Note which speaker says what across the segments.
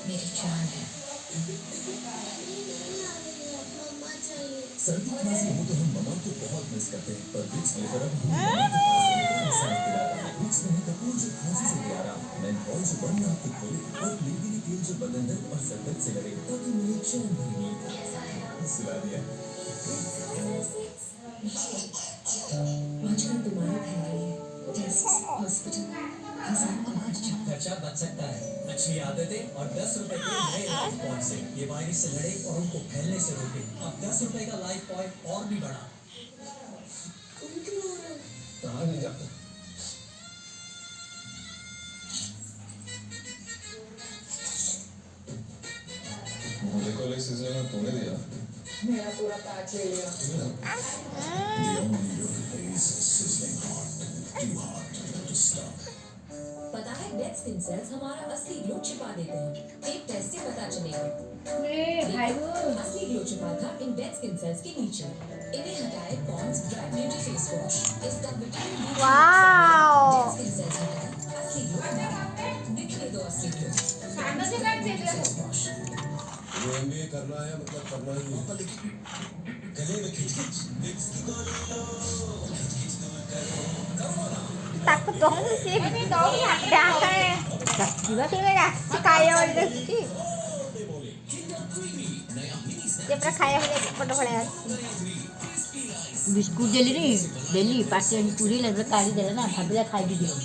Speaker 1: मेरी जान है।
Speaker 2: सर्दी खांसी हो तो हम ममा को बहुत मिस करते हैं, पर विक्स लेकर अब हम ममा के पास रहने का एहसास दिलाता है। विक्स नहीं कपूर जो खांसी से दे आराम, मेंथॉल जो बंद नाक को खोले, और नीलगिरी तेल जो बदन दर्द और सरदर्द से लड़े, ताकि मिले चैन भरी नींद। सुला दिया।
Speaker 1: आजकल बीमारी फैल रही है, टेस्ट, हॉस्पिटल, हजारों का खर्चा।
Speaker 3: खर्चा बच सकता है अच्छी आदतें और 10 रुपए के नए लाइफ पॉइंट से। ये वायरस से लड़े और उनको फैलने से रोके। अब 10 रुपए का लाइफ पॉइंट और भी बढ़ा।
Speaker 2: कहाँ नहीं जाता? मुझे को लेग सिजर में तूने दिया।
Speaker 1: मेरा पूरा पैच ले लिया।
Speaker 2: The only look is sizzling hot, too hot to stop.
Speaker 1: पता है डेड स्किन सेल्स हमारा असली ग्लो छिपा देते हैं। एक टेस्ट से पता चलेगा। असली ग्लो छिपा था इन डेड स्किन सेल्स के नीचे। इन्हें हटाए Pond's bright beauty face wash. इसका vitamin D dead skin cells हटाए असली ग्लो। दिखने दो असली ग्लो। Face wash.
Speaker 2: वो MBA करना है, मतलब करना ही है। गले में खिचखिच, विक्स की गोली लो, खिचखिच दूर करो, करो ना।
Speaker 4: Takut dong sih. Jangan. Juga sih mereka si kaya udah sih. Dia pernah kaya udah pada pada.
Speaker 5: Biscuit दिली नी दिली पाचशे पुरी लागलं काढी दिलं ना भाभीला खाय बी दिलं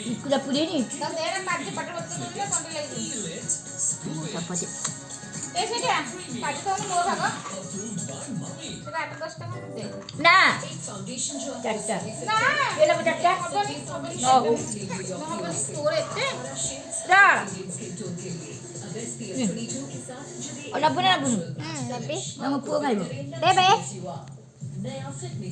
Speaker 5: बिस्कुटला पुरी नी चपाती ना चट्टा याला पण चट्टा नो जा ओला पुन्हा पुन्हा
Speaker 4: Tapi
Speaker 5: मग पो खायबो
Speaker 4: bebek.
Speaker 1: नया फिट में